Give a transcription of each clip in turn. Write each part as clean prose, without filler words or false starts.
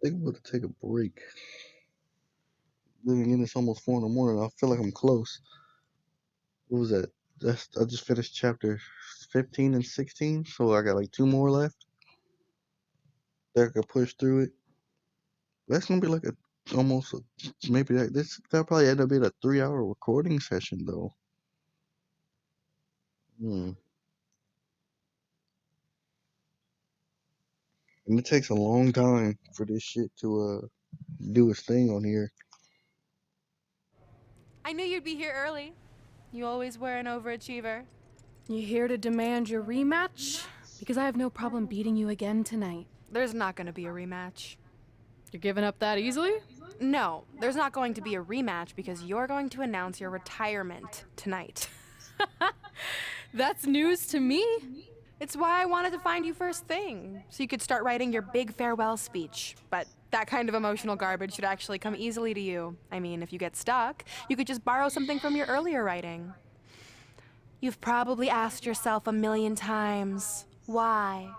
think I'm gonna take a break. Then again, it's almost 4 in the morning. I feel like I'm close. What was that? I just finished chapter 15 and 16, so I got like 2 more left. That I could push through it. That's gonna be like maybe that'll probably end up being a 3-hour recording session though. Hmm. And it takes a long time for this shit to do its thing on here. I knew you'd be here early. You always were an overachiever. You here to demand your rematch? Because I have no problem beating you again tonight. There's not going to be a rematch. You're giving up that easily? No, there's not going to be a rematch because you're going to announce your retirement tonight. That's news to me. It's why I wanted to find you first thing, so you could start writing your big farewell speech. But that kind of emotional garbage should actually come easily to you. I mean, if you get stuck, you could just borrow something from your earlier writing. You've probably asked yourself a million times, why?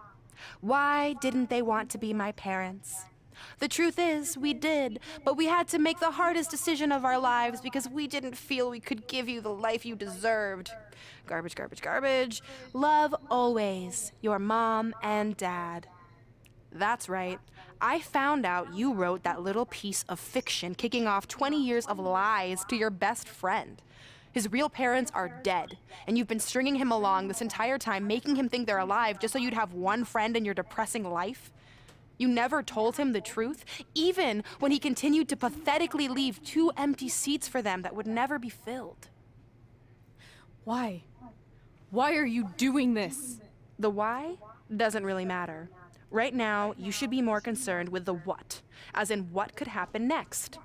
Why didn't they want to be my parents? The truth is, we did, but we had to make the hardest decision of our lives because we didn't feel we could give you the life you deserved. Garbage, garbage, garbage. Love always, your mom and dad. That's right. I found out you wrote that little piece of fiction kicking off 20 years of lies to your best friend. His real parents are dead, and you've been stringing him along this entire time, making him think they're alive just so you'd have one friend in your depressing life. You never told him the truth, even when he continued to pathetically leave 2 empty seats for them that would never be filled. Why? Why are you doing this? The why doesn't really matter. Right now, you should be more concerned with the what, as in what could happen next.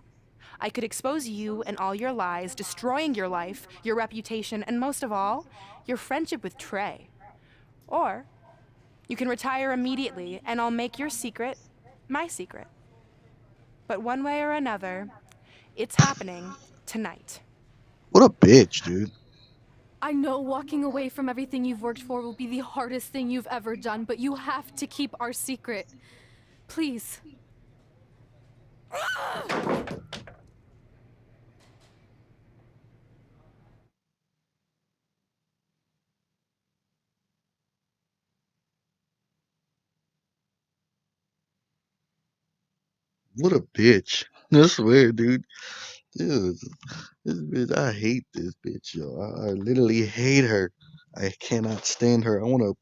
I could expose you and all your lies, destroying your life, your reputation, and most of all, your friendship with Trey. Or you can retire immediately, and I'll make your secret my secret. But one way or another, it's happening tonight. What a bitch, dude. I know walking away from everything you've worked for will be the hardest thing you've ever done, but you have to keep our secret. Please. What a bitch. I swear, dude. Dude, this bitch, I hate this bitch, yo. I literally hate her. I cannot stand her. I want to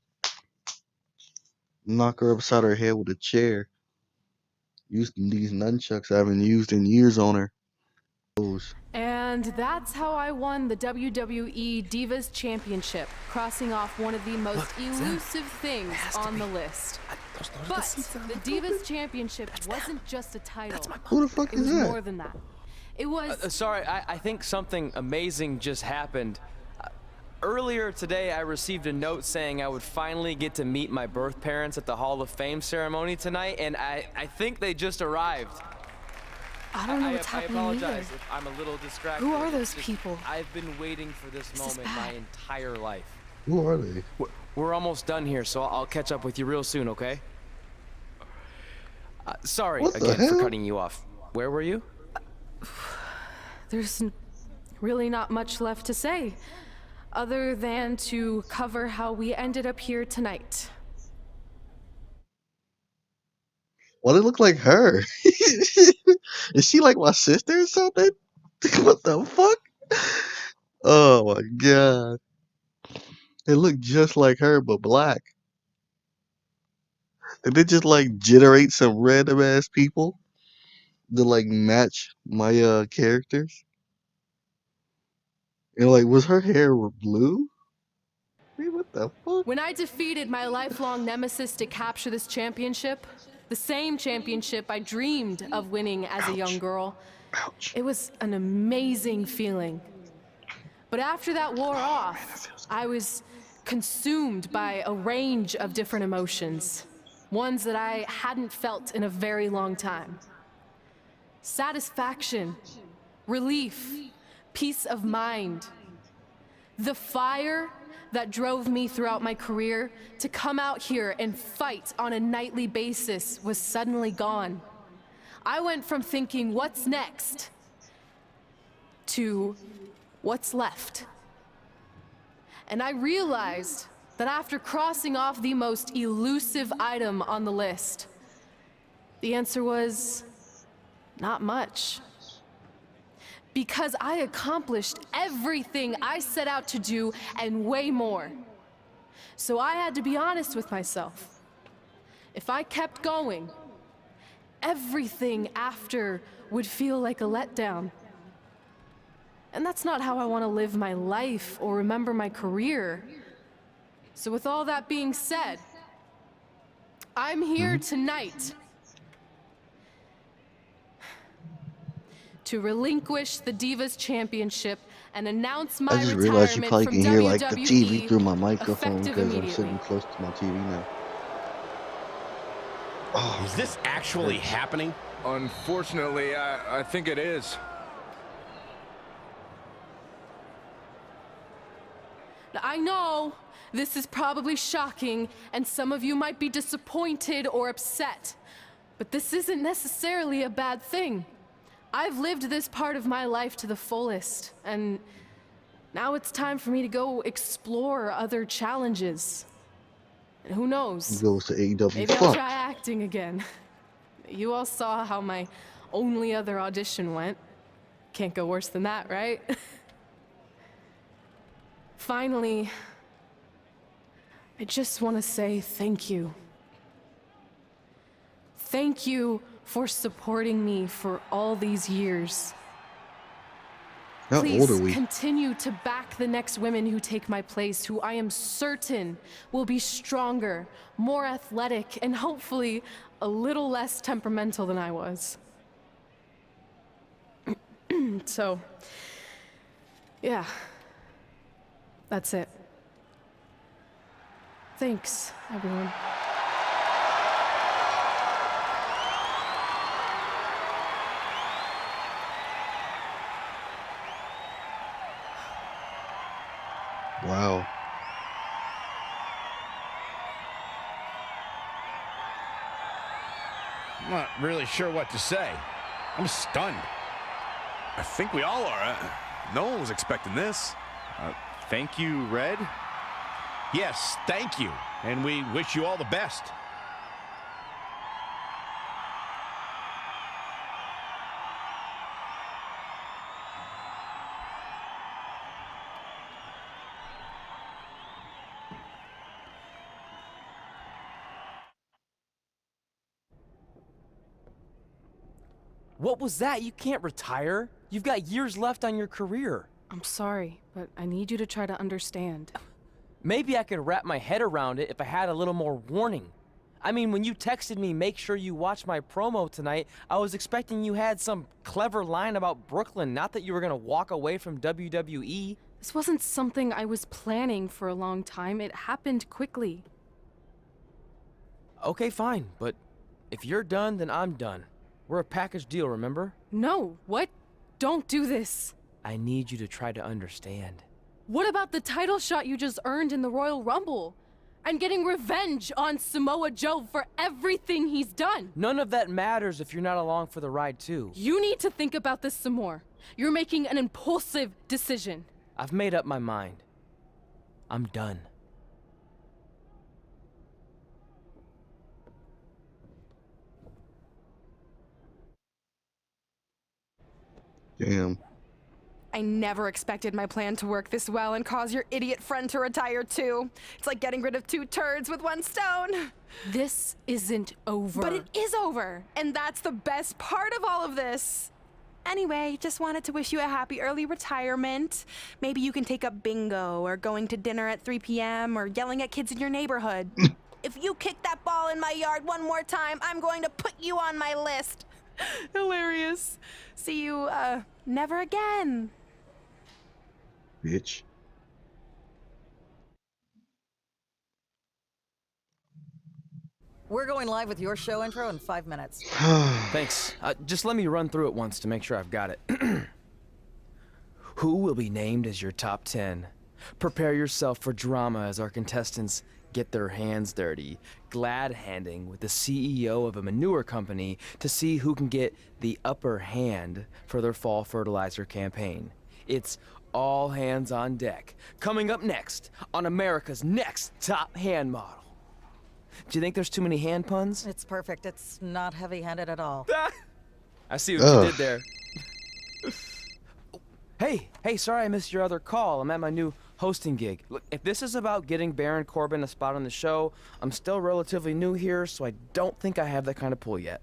knock her upside her head with a chair. Using these nunchucks I haven't used in years on her. And that's how I won the WWE Divas Championship, crossing off one of the most elusive things on the list. But the Divas Championship wasn't just a title. Who the fuck It is was that? more than that. It was... Sorry, I think something amazing just happened. Earlier today, I received a note saying I would finally get to meet my birth parents at the Hall of Fame ceremony tonight, and I think they just arrived. I don't know what's happening I apologize either. if I'm a little distracted. Who are those people? I've been waiting for this This is moment my bad. entire life. Who are they? We're almost done here, so I'll catch up with you real soon, okay? Sorry What the again for hell? cutting you off. Where were you? There's really not much left to say, other than to cover how we ended up here tonight. Why they look like her? Is she like my sister or something? What the fuck? Oh my god. They look just like her but black. Did they just like generate some random ass people to like match my characters? And like was her hair blue? Wait, what the fuck? When I defeated my lifelong nemesis to capture this championship, the same championship I dreamed of winning as a young girl, Ouch. it was an amazing feeling. But after that wore off, I was consumed by a range of different emotions, ones that I hadn't felt in a very long time. Satisfaction, relief, peace of mind. The fire that drove me throughout my career to come out here and fight on a nightly basis was suddenly gone. I went from thinking, what's next, to what's left. And I realized that after crossing off the most elusive item on the list, the answer was not much. Because I accomplished everything I set out to do and way more. So I had to be honest with myself. If I kept going, everything after would feel like a letdown. And that's not how I want to live my life or remember my career. So with all that being said, I'm here tonight to relinquish the Divas Championship and announce my I just realized you retirement probably from can hear like the WWE TV through my microphone effective because I'm immediately. sitting close to my TV now. Oh, Is this actually happening? Unfortunately, I think it is. Now, I know this is probably shocking, and some of you might be disappointed or upset, but this isn't necessarily a bad thing. I've lived this part of my life to the fullest, and now it's time for me to go explore other challenges. And who knows? he goes to AEW. Maybe I'll Fuck. try acting again. You all saw how my only other audition went. Can't go worse than that, right? Finally, I just want to say thank you. Thank you for supporting me for all these years. How Please old are we? continue to back the next women who take my place, who I am certain will be stronger, more athletic, and hopefully a little less temperamental than I was. So, yeah, that's it. Thanks, everyone. Wow. I'm not really sure what to say. I'm stunned. I think we all are. No one was expecting this. Thank you, Red. Yes, thank you. And we wish you all the best. What was that? You can't retire. You've got years left on your career. I'm sorry, but I need you to try to understand. Maybe I could wrap my head around it if I had a little more warning. I mean, when you texted me, make sure you watch my promo tonight, I was expecting you had some clever line about Brooklyn, not that you were gonna walk away from WWE. This wasn't something I was planning for a long time. It happened quickly. Okay, fine, but if you're done, then I'm done. We're a package deal, remember? No, what? Don't do this. I need you to try to understand. What about the title shot you just earned in the Royal Rumble? I'm getting revenge on Samoa Joe for everything he's done. None of that matters if you're not along for the ride, too. You need to think about this some more. You're making an impulsive decision. I've made up my mind. I'm done. Damn. I never expected my plan to work this well and cause your idiot friend to retire too. It's like getting rid of two turds with one stone. This isn't over. But it is over, and that's the best part of all of this. Anyway, just wanted to wish you a happy early retirement. Maybe you can take up bingo or going to dinner at 3 p.m. or yelling at kids in your neighborhood. If you kick that ball in my yard one more time, I'm going to put you on my list. Hilarious. See you, never again. Bitch. We're going live with your show intro in 5 minutes. Thanks. Just let me run through it once to make sure I've got it. Who will be named as your top 10? Prepare yourself for drama as our contestants get their hands dirty, glad-handing with the CEO of a manure company to see who can get the upper hand for their fall fertilizer campaign. It's all hands on deck. Coming up next on America's Next Top Hand Model. Do you think there's too many hand puns? It's perfect. It's not heavy-handed at all. I see what you did there. Hey, sorry I missed your other call. I'm at my new hosting gig. Look, if this is about getting Baron Corbin a spot on the show, I'm still relatively new here, so I don't think I have that kind of pull yet.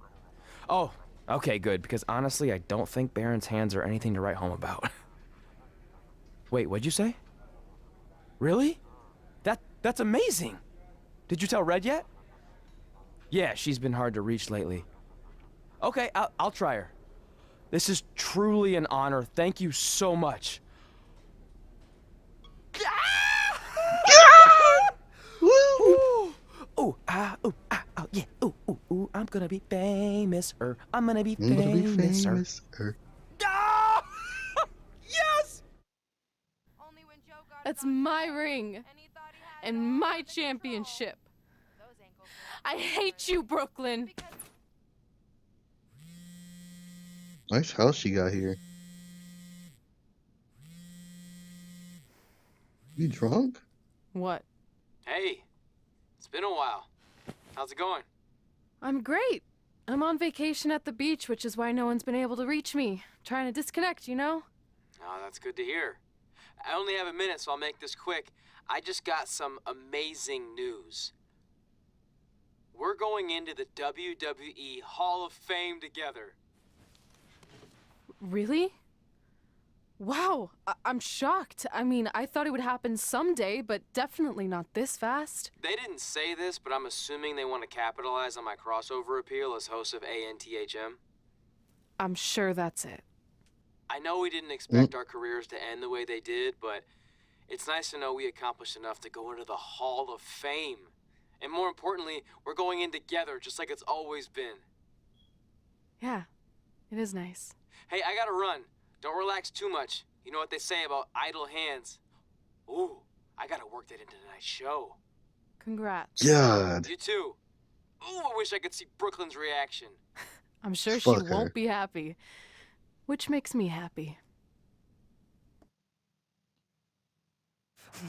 Oh, okay, good, because honestly, I don't think Baron's hands are anything to write home about. Wait, what'd you say? Really? That's amazing! Did you tell Red yet? Yeah, she's been hard to reach lately. Okay, I'll try her. This is truly an honor. Thank you so much. Yeah. Ooh, I'm gonna be famous. I'm gonna be famous. Yes! That's my ring. And my championship. I hate you, Brooklyn. Nice house she got here. You drunk? What? Hey, it's been a while. How's it going? I'm great. I'm on vacation at the beach, which is why no one's been able to reach me. Trying to disconnect, you know? Oh, that's good to hear. I only have a minute, so I'll make this quick. I just got some amazing news. We're going into the WWE Hall of Fame together. Really? Wow, I'm shocked. I mean, I thought it would happen someday, but definitely not this fast. They didn't say this, but I'm assuming they want to capitalize on my crossover appeal as host of ANTHM. I'm sure that's it. I know we didn't expect our careers to end the way they did, but it's nice to know we accomplished enough to go into the Hall of Fame. And more importantly, we're going in together, just like it's always been. Yeah, it is nice. Hey, I gotta run. Don't relax too much. You know what they say about idle hands. Ooh, I gotta work that into tonight's show. Congrats. God. You too. Ooh, I wish I could see Brooklyn's reaction. I'm sure Fuck she her. won't be happy. Which makes me happy.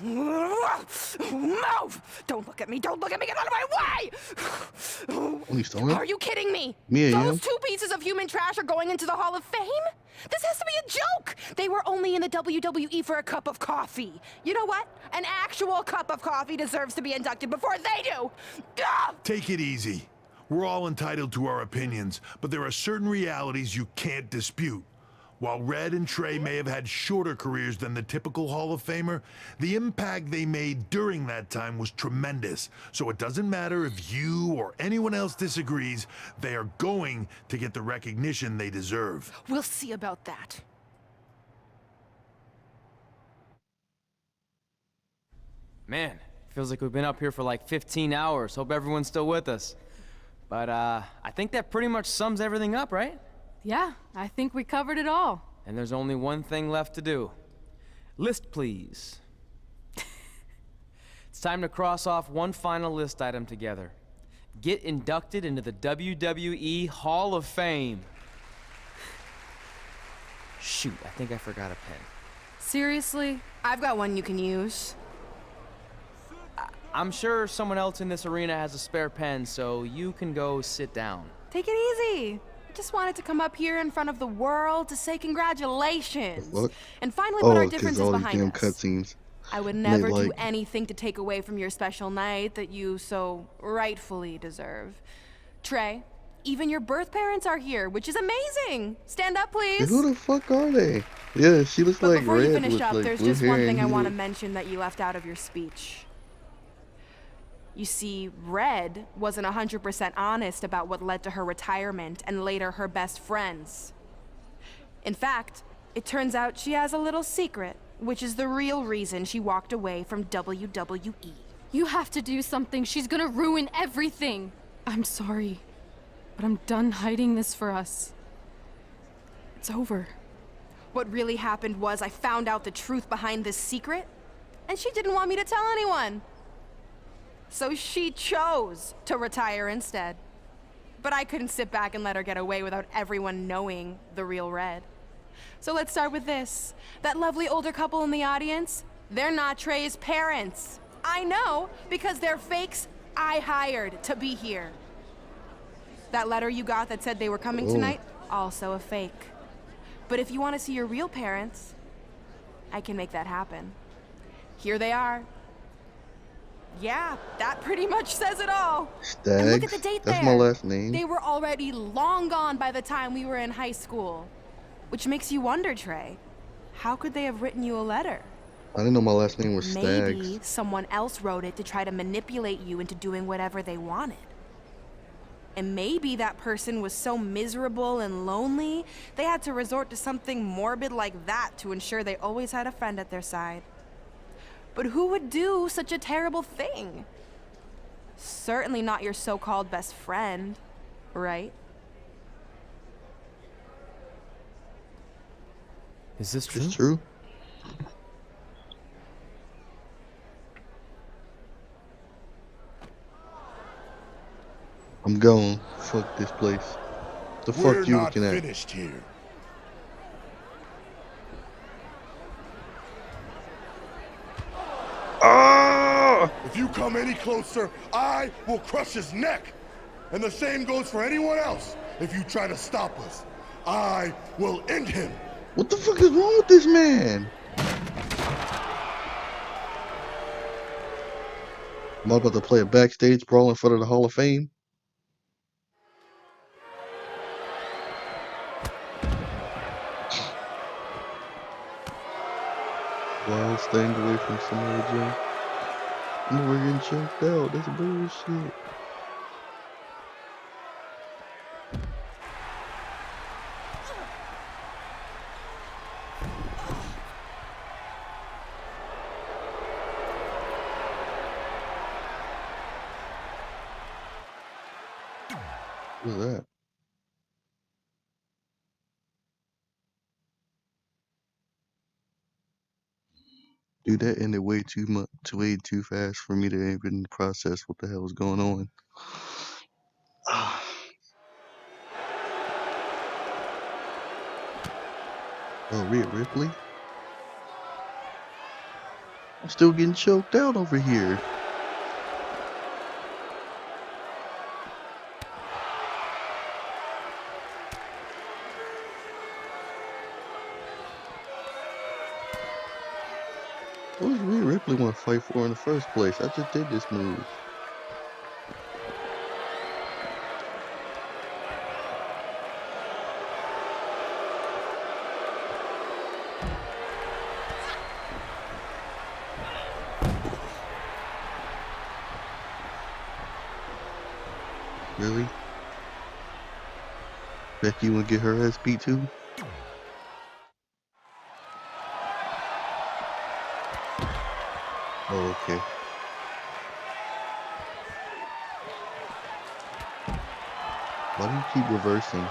Move! Don't look at me! Don't look at me! Get out of my way! Only stolen? Are you kidding me? Me and Those you? two pieces of human trash are going into the Hall of Fame? This has to be a joke! They were only in the WWE for a cup of coffee. You know what? An actual cup of coffee deserves to be inducted before they do! Ugh! Take it easy. We're all entitled to our opinions, but there are certain realities you can't dispute. While Red and Trey may have had shorter careers than the typical Hall of Famer, the impact they made during that time was tremendous. So it doesn't matter if you or anyone else disagrees, they are going to get the recognition they deserve. We'll see about that. Man, feels like we've been up here for like 15 hours. Hope everyone's still with us. But I think that pretty much sums everything up, right? Yeah, I think we covered it all. And there's only one thing left to do. List, please. It's time to cross off one final list item together. Get inducted into the WWE Hall of Fame. Shoot, I think I forgot a pen. Seriously? I've got one you can use. I'm sure someone else in this arena has a spare pen, so you can go sit down. Take it easy. I just wanted to come up here in front of the world to say congratulations. What? And finally put our Oh, because differences all these behind damn us. cutscenes. I would they never do like- anything to take away from your special night that you so rightfully deserve. Trey, even your birth parents are here, which is amazing. Stand up, Hey, please. who the fuck are they? Yeah, she looks But like before Red you finish with up, like there's blue just hair one and thing I he want to look- mention that you left out of your speech. You see, Red wasn't 100% honest about what led to her retirement and later her best friends. In fact, it turns out she has a little secret, which is the real reason she walked away from WWE. You have to do something. She's gonna ruin everything. I'm sorry, but I'm done hiding this for us. It's over. What really happened was I found out the truth behind this secret, and she didn't want me to tell anyone. So she chose to retire instead. But I couldn't sit back and let her get away without everyone knowing the real Red. So let's start with this. That lovely older couple in the audience, they're not Trey's parents. I know, because they're fakes I hired to be here. That letter you got that said they were coming tonight, also a fake. But if you want to see your real parents, I can make that happen. Here they are. Yeah, that pretty much says it all. Stags. And look at the date That's there. my last name. They were already long gone by the time we were in high school. Which makes you wonder, Trey, how could they have written you a letter? I didn't know my last name was Maybe Stags. someone else wrote it to try to manipulate you into doing whatever they wanted. And maybe that person was so miserable and lonely, they had to resort to something morbid like that to ensure they always had a friend at their side. But who would do such a terrible thing? Certainly not your so-called best friend, right? Is this true? It's true. I'm going. Fuck this place. The We're fuck you not looking at? finished here. Ah! If you come any closer, I will crush his neck. And the same goes for anyone else. If you try to stop us, I will end him. What the fuck is wrong with this man? Am I about to play a backstage brawl in front of the Hall of Fame? While staying away from Samoa Joe. I'm over getting choked out. That's bullshit. What was that? Dude, that ended way too much, way too fast for me to even process what the hell was going on. Oh, Rhea Ripley? I'm still getting choked out over here. What does Rhea Ripley want to fight for in the first place? I just did this move. Really? Becky wanna get her ass beat too? Oh, okay. Why do you keep reversing?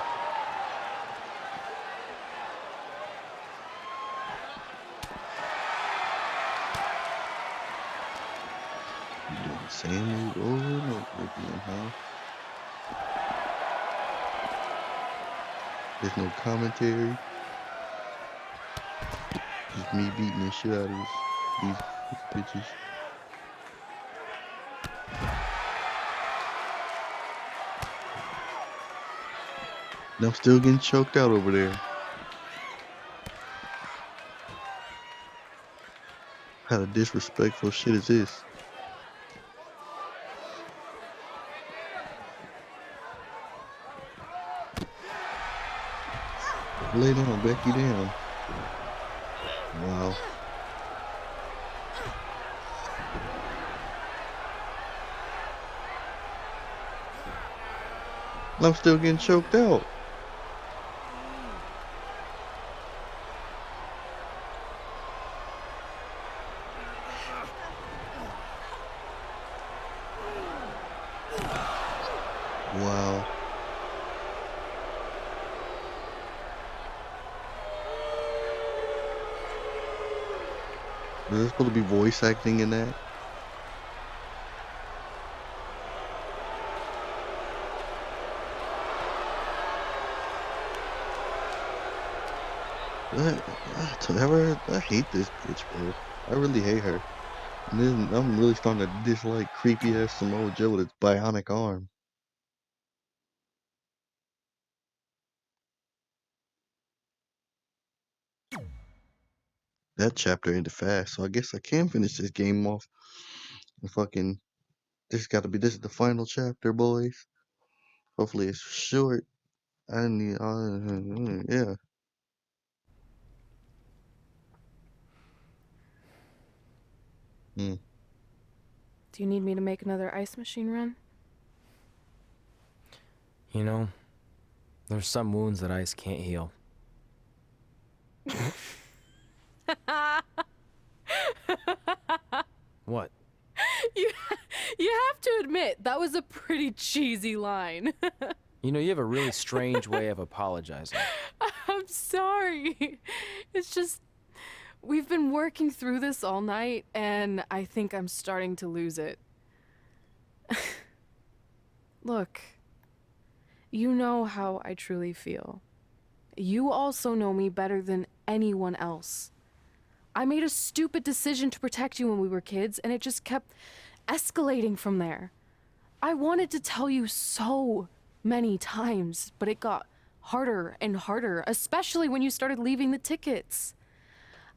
You doing the same move over and over again, huh? There's no commentary. Just me beating the shit out of these bitches. And I'm still getting choked out over there. How disrespectful shit is this? Lay down, Becky, down. Wow. And I'm still getting choked out. Wow. Is there supposed to be voice acting in that? I hate this bitch, bro. I really hate her. And then I'm really starting to dislike creepy ass Samoa Joe with its bionic arm. That chapter ended fast, so I guess I can finish this game off. And fucking, this is the final chapter, boys. Hopefully it's short. I need, yeah. Mm. Do you need me to make another ice machine run? You know, there's some wounds that ice can't heal. What? You, you have to admit, that was a pretty cheesy line. You know, you have a really strange way of apologizing. I'm sorry. It's just, we've been working through this all night, and I think I'm starting to lose it. Look, you know how I truly feel. You also know me better than anyone else. I made a stupid decision to protect you when we were kids, and it just kept escalating from there. I wanted to tell you so many times, but it got harder and harder, especially when you started leaving the tickets.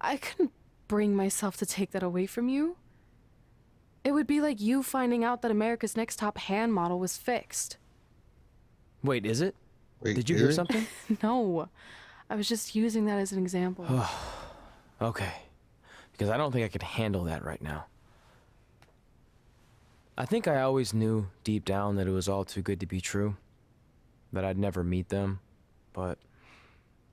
I couldn't bring myself to take that away from you. It would be like you finding out that America's Next Top Hand model was fixed. Wait, is it? Wait, Did you is hear it? something? No, I was just using that as an example. Okay. Because I don't think I could handle that right now. I think I always knew deep down that it was all too good to be true. That I'd never meet them. But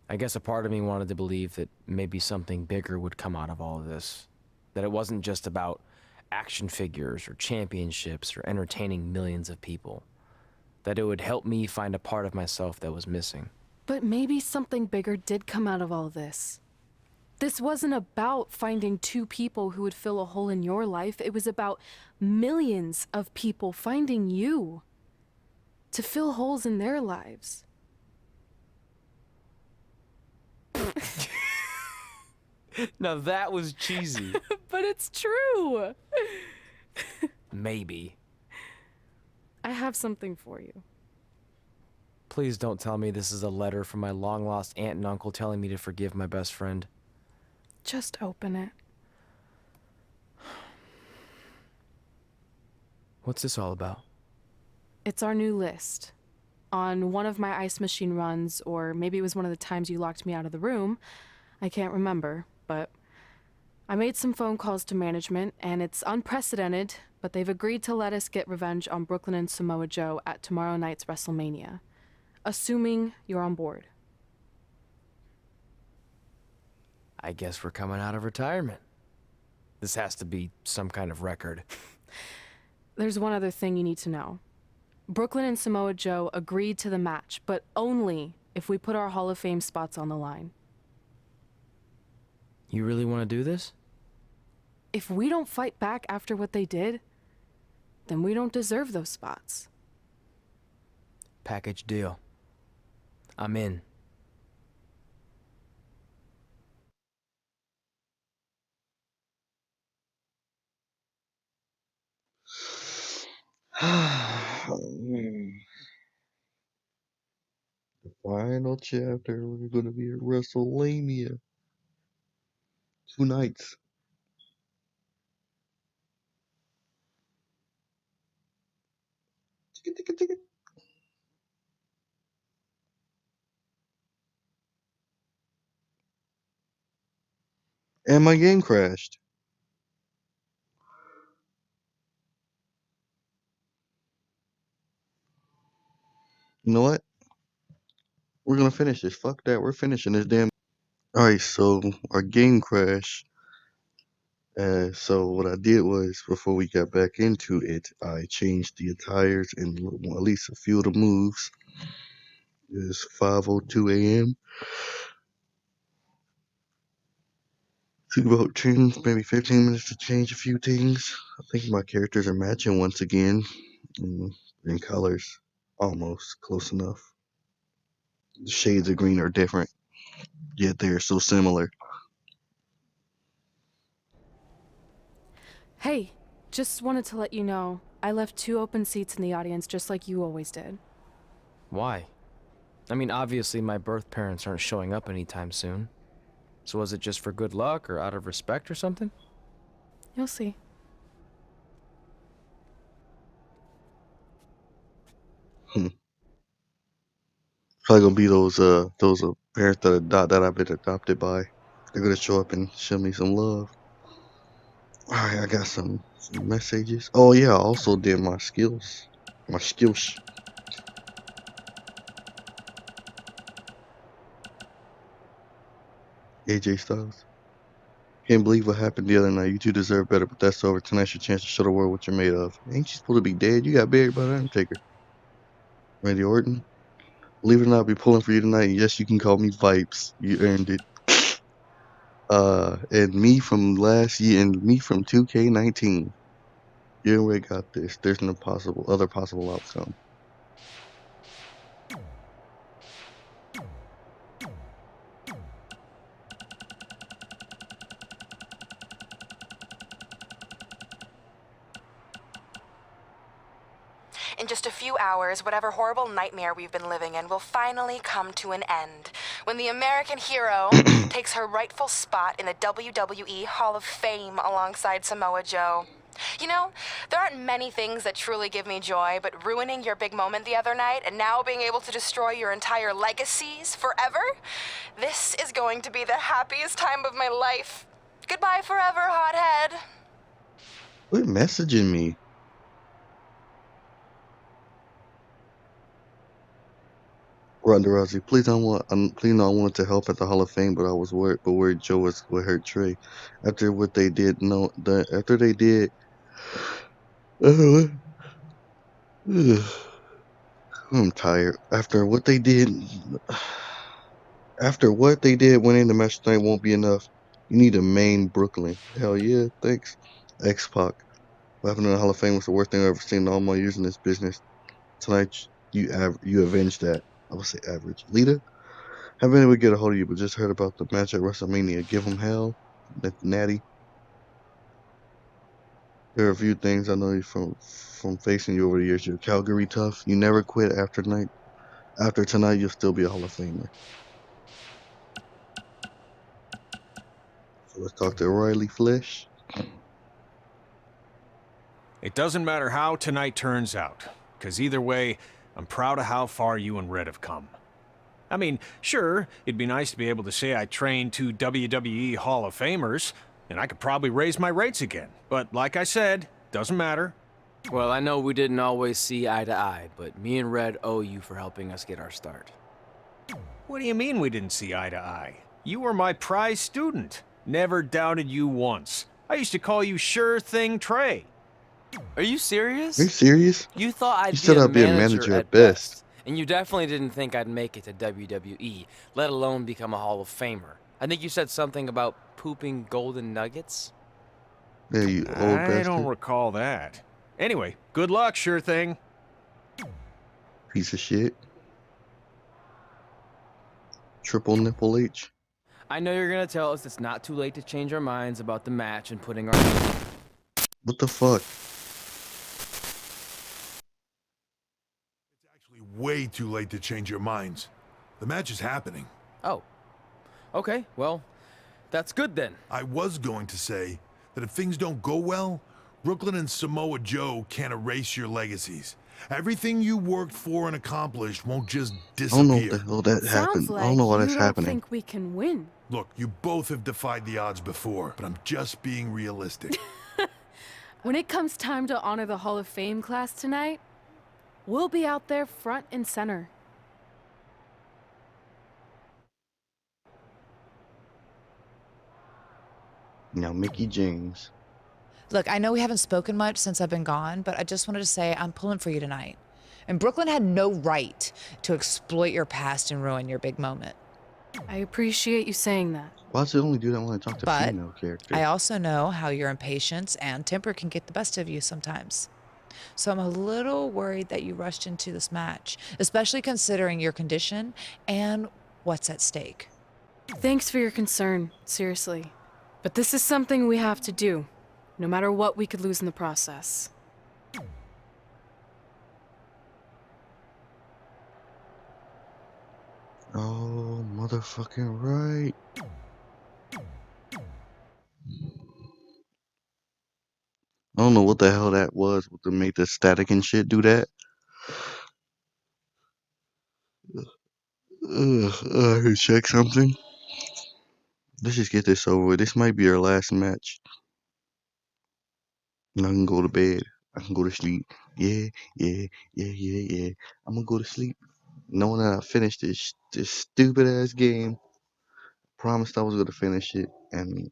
I guess a part of me wanted to believe that maybe something bigger would come out of all of this. That it wasn't just about action figures or championships or entertaining millions of people. That it would help me find a part of myself that was missing. But maybe something bigger did come out of all this. This wasn't about finding two people who would fill a hole in your life. It was about millions of people finding you to fill holes in their lives. Now that was cheesy. But it's true. Maybe. I have something for you. Please don't tell me this is a letter from my long-lost aunt and uncle telling me to forgive my best friend. Just open it. What's this all about? It's our new list. On one of my ice machine runs, or maybe it was one of the times you locked me out of the room, I can't remember, but I made some phone calls to management, and it's unprecedented, but they've agreed to let us get revenge on Brooklyn and Samoa Joe at tomorrow night's WrestleMania, assuming you're on board. I guess we're coming out of retirement. This has to be some kind of record. There's one other thing you need to know. Brooklyn and Samoa Joe agreed to the match, but only if we put our Hall of Fame spots on the line. You really want to do this? If we don't fight back after what they did, then we don't deserve those spots. Package deal. I'm in. The final chapter. We're gonna be at WrestleMania. 2 nights. Ticket. And my game crashed. You know what? We're gonna finish this. Fuck that. We're finishing this damn. Alright, so our game crashed. So what I did was, before we got back into it, I changed the attires and at least a few of the moves. It's 5:02 a.m. Took about 10, maybe 15 minutes to change a few things. I think my characters are matching once again. In colors, almost close enough. The shades of green are different. Yet they are so similar. Hey, just wanted to let you know, I left 2 open seats in the audience just like you always did. Why? I mean, obviously my birth parents aren't showing up anytime soon. So was it just for good luck or out of respect or something? You'll see. Probably gonna be those parents that I've been adopted by. They're gonna show up and show me some love. All right, I got some messages. Oh yeah, I also did my skills. My skills. AJ Styles. Can't believe what happened the other night. You two deserve better, but that's over. Tonight's your chance to show the world what you're made of. Ain't you supposed to be dead? You got buried by the Undertaker. Randy Orton. Believe it or not, I'll be pulling for you tonight. And yes, you can call me Vipes. You earned it. And me from last year, and me from 2K19. You already got this. There's no other possible outcome. In just a few hours, whatever horrible nightmare we've been living in will finally come to an end when the American hero takes her rightful spot in the WWE Hall of Fame alongside Samoa Joe. You know, there aren't many things that truly give me joy, but ruining your big moment the other night and now being able to destroy your entire legacies forever? This is going to be the happiest time of my life. Goodbye forever, hothead. Quit messaging me. Ronda Rousey, please I wanted to help at the Hall of Fame, but I was worried Joe would hurt Trey. After what they did, after they did, I'm tired. After what they did, winning the match tonight won't be enough. You need a main Brooklyn. Hell yeah, thanks. X-Pac. What happened in the Hall of Fame was the worst thing I've ever seen in all my years in this business. Tonight, you avenged that. I would say average. Lita, haven't been able to get a hold of you, but just heard about the match at WrestleMania. Give them hell. Natty. There are a few things I know you from facing you over the years. You're Calgary tough. You never quit after tonight. After tonight, you'll still be a Hall of Famer. So let's talk to Riley Flesh. It doesn't matter how tonight turns out, because either way, I'm proud of how far you and Red have come. I mean, sure, it'd be nice to be able to say I trained 2 WWE Hall of Famers, and I could probably raise my rates again. But like I said, doesn't matter. Well, I know we didn't always see eye to eye, but me and Red owe you for helping us get our start. What do you mean we didn't see eye to eye? You were my prize student. Never doubted you once. I used to call you Sure Thing Trey. Are you serious? Are you serious? You thought I'd said I'd be a manager at best. And you definitely didn't think I'd make it to WWE, let alone become a Hall of Famer. I think you said something about pooping golden nuggets? Yeah, you old bastard. I don't recall that. Anyway, good luck, Sure Thing. Piece of shit. Triple Nipple H. I know you're gonna tell us it's not too late to change our minds about the match and putting our... What the fuck? It's actually way too late to change your minds. The match is happening. Oh. Okay, well, that's good then. I was going to say that if things don't go well, Brooklyn and Samoa Joe can't erase your legacies. Everything you worked for and accomplished won't just disappear. I don't know what the hell that happened. Like I don't know why you that's don't happening. think we can win. Look, you both have defied the odds before, but I'm just being realistic. When it comes time to honor the Hall of Fame class tonight, we'll be out there front and center. Now, Mickey James. Look, I know we haven't spoken much since I've been gone, but I just wanted to say I'm pulling for you tonight. And Brooklyn had no right to exploit your past and ruin your big moment. I appreciate you saying that. Why does it only do that when I talk to But female characters? I also know how your impatience and temper can get the best of you sometimes. So I'm a little worried that you rushed into this match, especially considering your condition and what's at stake. Thanks for your concern, seriously. But this is something we have to do, no matter what we could lose in the process. Oh, motherfucking right. I don't know what the hell that was to make the static and shit do that. I can check something. Let's just get this over with. This might be our last match. And I can go to bed. I can go to sleep. Yeah. I'm gonna go to sleep knowing that I finished this stupid ass game. Promised I was gonna finish it, and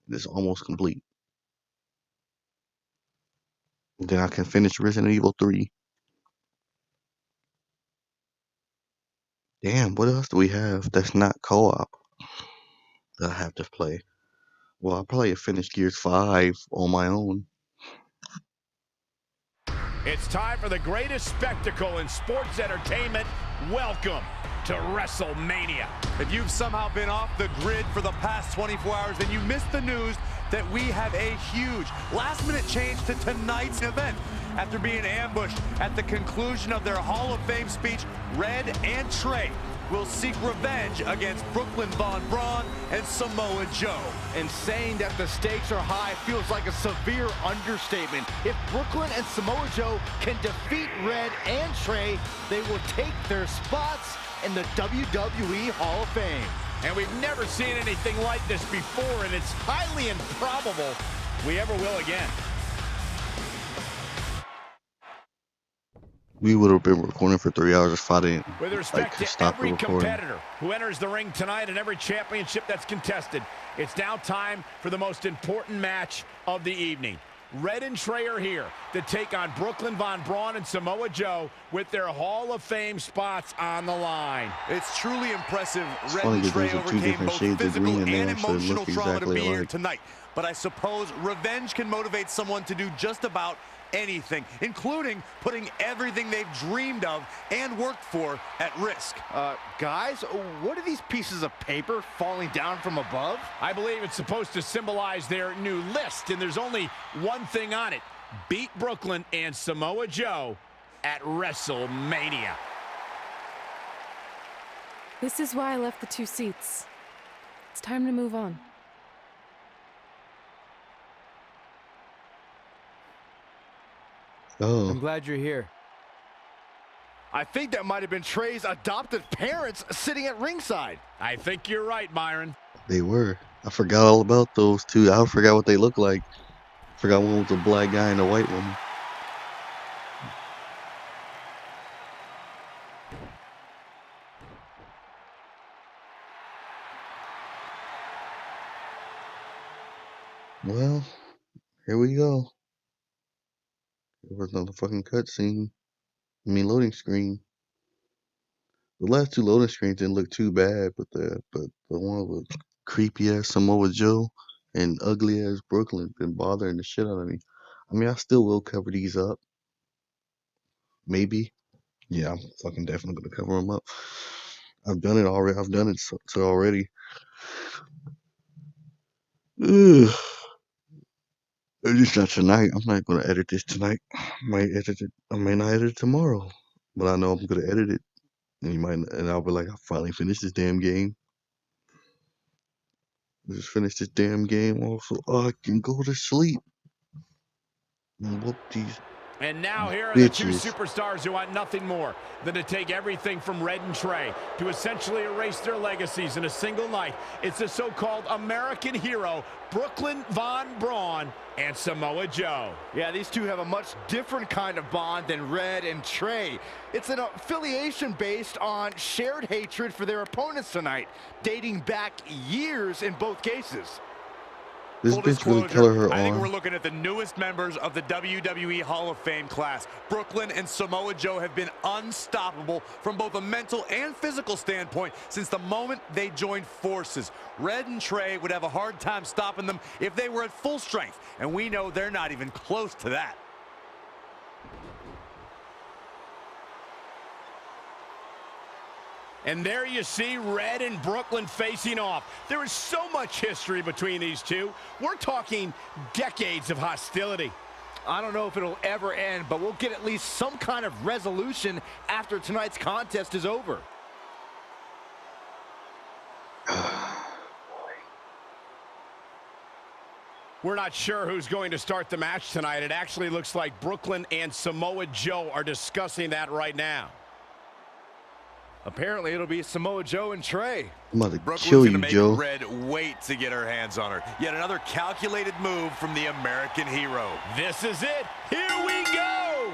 it's almost complete. Then I can finish Resident Evil 3. Damn, what else do we have that's not co-op that I have to play? Well, I'll probably finish Gears 5 on my own. It's time for the greatest spectacle in sports entertainment. Welcome to WrestleMania. If you've somehow been off the grid for the past 24 hours, then you missed the news that we have a huge last-minute change to tonight's event. After being ambushed at the conclusion of their Hall of Fame speech, Red and Trey will seek revenge against Brooklyn Von Braun and Samoa Joe. And saying that the stakes are high feels like a severe understatement. If Brooklyn and Samoa Joe can defeat Red and Trey, they will take their spots in the WWE Hall of Fame. And we've never seen anything like this before, and it's highly improbable we ever will again. We would have been recording for 3 hours if I didn't With respect to stop the every recording. competitor who enters the ring tonight and every championship that's contested, it's now time for the most important match of the evening. Red and Trey are here to take on Brooklyn Von Braun and Samoa Joe with their Hall of Fame spots on the line. It's truly impressive. Red funny and 'cause Trey those are two overcame different both shades of physical green and they and actually emotional look trauma to exactly be here alike. tonight. But I suppose revenge can motivate someone to do just about anything, including putting everything they've dreamed of and worked for at risk. Guys, what are these pieces of paper falling down from above? I believe it's supposed to symbolize their new list, and there's only one thing on it. Beat Brooklyn and Samoa Joe at WrestleMania. This is why I left the 2 seats. It's time to move on. Oh, I'm glad you're here. I think that might have been Trey's adopted parents sitting at ringside. I think you're right, Myron. they were. I forgot all about those two. I forgot what they look like. Forgot one was a black guy and a white woman. Well, here we go. There was another fucking cutscene. I mean, loading screen. The last 2 loading screens didn't look too bad, but the one with creepy ass Samoa Joe and ugly ass Brooklyn been bothering the shit out of me. I mean, I still will cover these up. Maybe. Yeah, I'm fucking definitely gonna cover them up. I've done it already. I've done it so already. Ugh. It's just not tonight. I'm not gonna edit this tonight. I might edit it. I may not edit it tomorrow, but I know I'm gonna edit it. And I'll be like, I finally finished this damn game. Just finish this damn game off so I can go to sleep. And whoop these And now here are the 2 bitches. superstars who want nothing more than to take everything from Red and Trey to essentially erase their legacies in a single night. It's the so-called American hero, Brooklyn Von Braun and Samoa Joe. Yeah, these two have a much different kind of bond than Red and Trey. It's an affiliation based on shared hatred for their opponents tonight, dating back years in both cases. This Full bitch really disclosure, color her I think arm. we're looking at the newest members of the WWE Hall of Fame class. Brooklyn and Samoa Joe have been unstoppable from both a mental and physical standpoint since the moment they joined forces. Red and Trey would have a hard time stopping them if they were at full strength, and we know they're not even close to that. And there you see Red and Brooklyn facing off. There is so much history between these two. We're talking decades of hostility. I don't know if it'll ever end, but we'll get at least some kind of resolution after tonight's contest is over. We're not sure who's going to start the match tonight. It actually looks like Brooklyn and Samoa Joe are discussing that right now. Apparently, it'll be Samoa Joe and Trey. I'm about to Brooklyn's kill gonna you, make Joe. Red wait to get her hands on her. Yet another calculated move from the American hero. This is it. Here we go.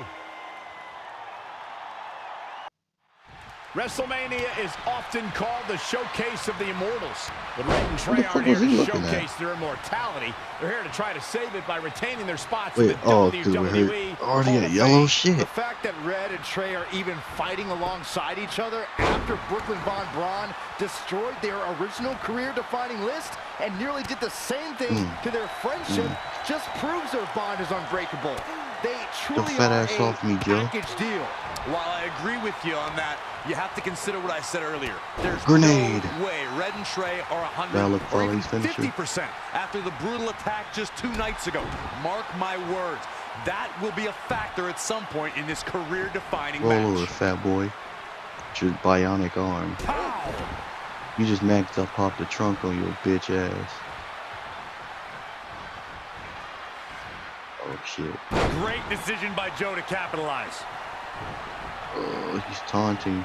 WrestleMania is often called the showcase of the immortals. But Red and Trey aren't here to showcase their immortality. They're here to try to save it by retaining their spots in the WWE. Already a yellow shit. The fact that Red and Trey are even fighting alongside each other after Brooklyn Von Braun destroyed their original career-defining list and nearly did the same thing to their friendship just proves their bond is unbreakable. They truly are a package deal. While I agree with you on that, you have to consider what I said earlier. There's Grenade. no way Red and Trey are 100 or even 50% after the brutal attack just 2 nights ago. Mark my words, that will be a factor at some point in this career-defining match. Roll over, fat boy. With your bionic arm. You just maxed up off the trunk on your bitch ass. Oh shit. Great decision by Joe to capitalize. Oh, he's taunting.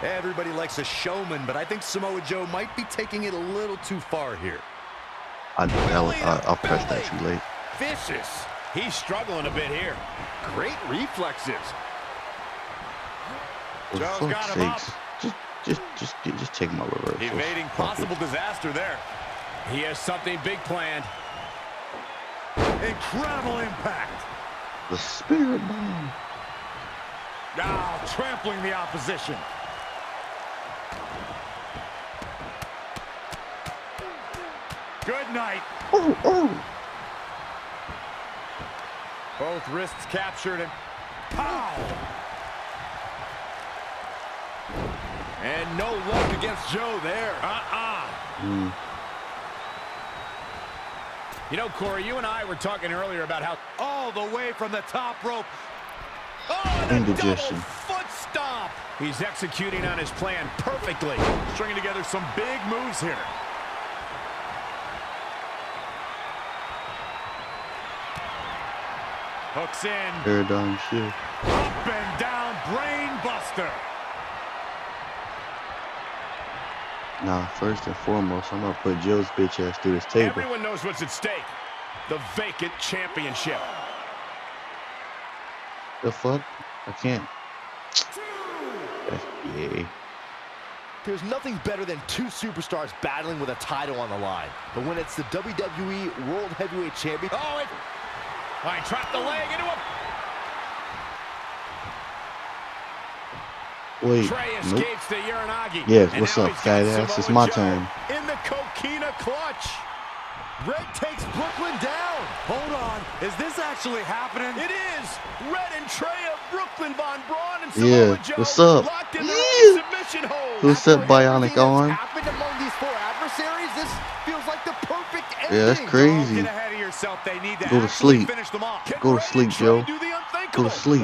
Everybody likes a showman, but I think Samoa Joe might be taking it a little too far here. I'll press that too late. Vicious. He's struggling a bit here. Great reflexes. For fuck's sakes. Just take my reversal. Evading possible disaster there. He has something big planned. Incredible impact. The spirit bomb. Now trampling the opposition. Good night. Oh. Both wrists captured and pow! And no luck against Joe there. You know, Corey, you and I were talking earlier about how all the way from the top rope. Oh, and a double Indigestion. foot stomp. He's executing on his plan perfectly. Stringing together some big moves here. Hooks in. Paradigm shift. Up and down, brain buster. Nah, first and foremost, I'm gonna put Joe's bitch ass through this table. Everyone knows what's at stake. The vacant championship. The fuck? I can't. Yeah. There's nothing better than two superstars battling with a title on the line. But when it's the WWE World Heavyweight Champion... Oh, I trapped the leg into him. Wait, Trey escapes the Uranagi. Yeah, what's up, fat ass? It's my turn. In the coquina clutch. Red takes Brooklyn down. Hold on, is this actually happening? It is. Red and Trey of Brooklyn Von Braun and Samoa Joe what's up? locked in the submission hold. Who's that bionic arm? happened among these four adversaries, this feels like the perfect ending. Yeah, that's crazy. Get ahead of yourself. They need to Go to sleep. finish them off. Go to sleep, Joe. Go to sleep.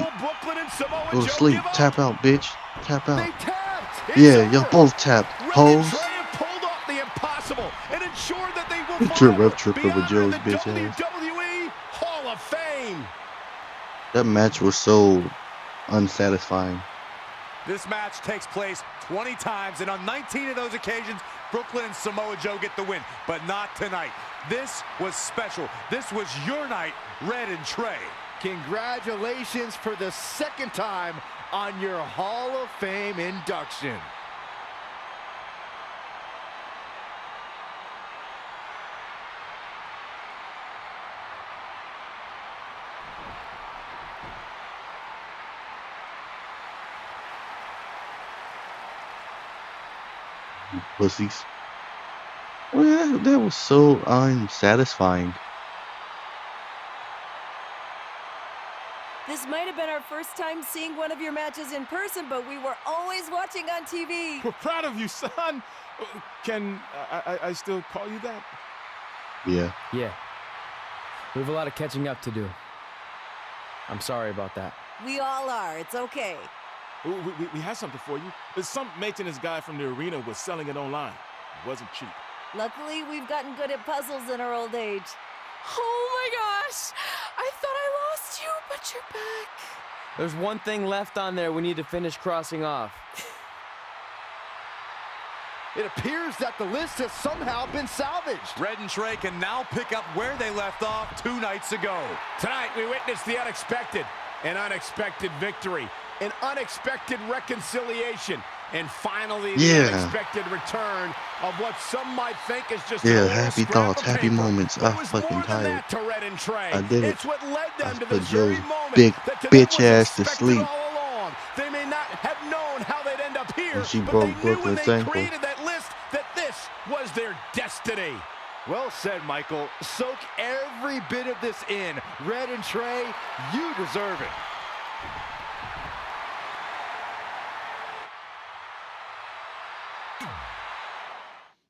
Go to sleep. Tap out, bitch. Tap out. They tapped. Yeah, y'all both tapped. Hoes. Pulled off the impossible and ensured that they will Trip over Joe's bitch ass. WWE Hall of Fame. That match was so unsatisfying. This match takes place 20 times, and on 19 of those occasions, Brooklyn and Samoa Joe get the win, but not tonight. This was special. This was your night, Red and Trey. Congratulations for the second time on your Hall of Fame induction. Pussies. Oh yeah, that was so unsatisfying. This might have have been our first time seeing one of your matches in person, but we were always watching on TV. We're proud of you, son. Can I still call you that? Yeah. Yeah. We have a lot of catching up to do. I'm sorry about that. We all are. It's okay. We have something for you. There's some maintenance guy from the arena was selling it online. It wasn't cheap. Luckily, we've gotten good at puzzles in our old age. Oh my gosh! I thought I lost you, but you're back. There's one thing left on there we need to finish crossing off. It appears that the list has somehow been salvaged. Red and Trey can now pick up where they left off 2 nights ago. Tonight, we witnessed the unexpected, an unexpected victory, an unexpected reconciliation, and finally the unexpected return of what some might think is just a happy scrap thoughts, of happy paper. moments. But I'm it was fucking more than tired. that to Red and Trey. I did it. It's what led them I to put this very Joe's moment big that to them bitch was ass to expected sleep. all along. They may not have known how they'd end up here, And she but broke they knew when Brooklyn's they ankle. created that list that this was their destiny. Well said, Michael. Soak every bit of this in. Red and Trey, you deserve it.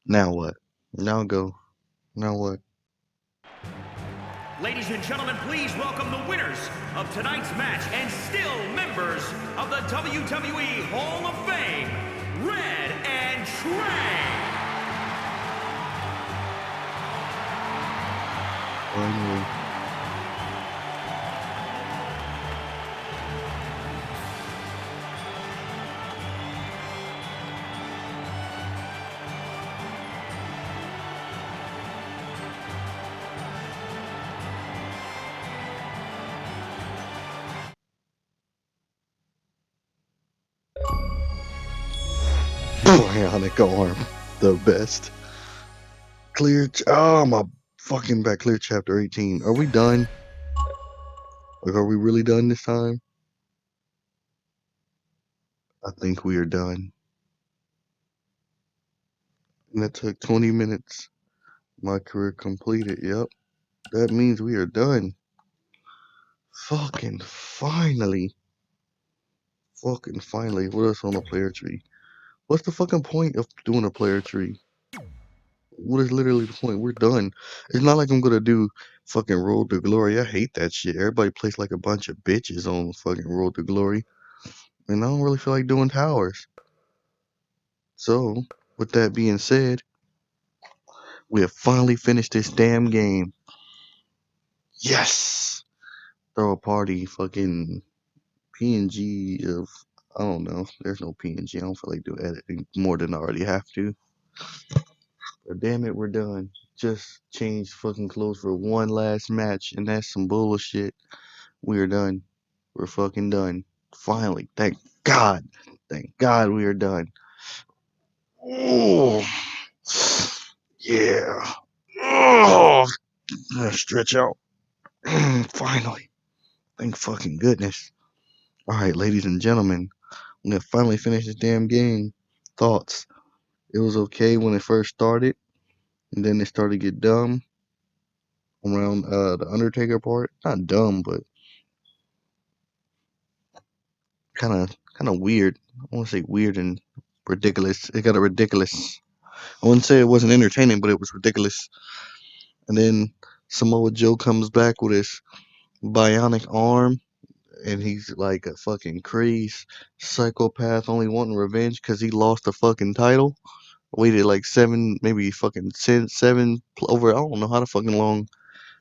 Now what? Now go. Now what? Ladies and gentlemen, please welcome the winners of tonight's match and still members of the WWE Hall of Fame, Red and Trey. Finally. Bionic arm, the best. Clear. Oh my fucking back. Clear chapter 18. Are we done? Like, are we really done this time? I think we are done. And that took 20 minutes. My career completed. Yep. That means we are done. Fucking finally. Fucking finally. What else on the player tree? What's the fucking point of doing a player tree? What is literally the point? We're done. It's not like I'm gonna do fucking Road to Glory. I hate that shit. Everybody plays like a bunch of bitches on fucking Road to Glory. And I don't really feel like doing towers. So, with that being said, we have finally finished this damn game. Yes! Throw a party, fucking PNG of, I don't know. There's no PNG. I don't feel like doing editing more than I already have to. But damn it, we're done. Just change fucking clothes for one last match, and that's some bullshit. We are done. We're fucking done. Finally. Thank God. Thank God we are done. Oh, yeah. Oh, stretch out. Finally. Thank fucking goodness. Alright, ladies and gentlemen. I'm gonna finally finish this damn game. Thoughts. It was okay when it first started, and then it started to get dumb around the Undertaker part. Not dumb, but kind of weird. I want to say weird and ridiculous. It got a ridiculous. I wouldn't say it wasn't entertaining, but it was ridiculous. And then Samoa Joe comes back with his bionic arm, and he's like a fucking crazed psychopath, only wanting revenge because he lost the fucking title. Waited like 7, maybe fucking 10, 7 over. I don't know how the fucking long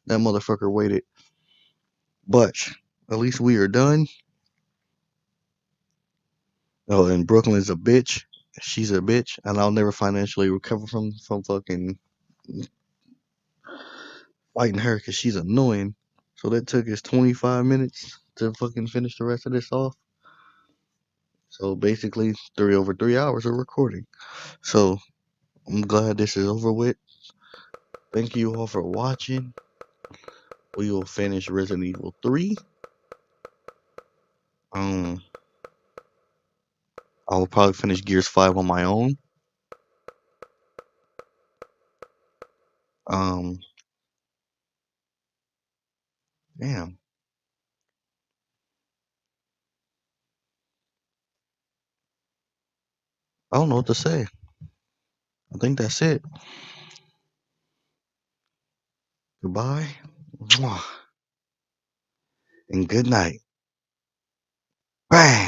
that motherfucker waited. But at least we are done. Oh, and Brooklyn's a bitch. She's a bitch, and I'll never financially recover from fucking fighting her because she's annoying. So that took us 25 minutes to fucking finish the rest of this off. So basically, 3 over 3 hours of recording. So I'm glad this is over with. Thank you all for watching. We will finish Resident Evil 3. I will probably finish Gears 5 on my own. Um, damn. I don't know what to say. I think that's it. Goodbye. Mwah. And good night. Bang.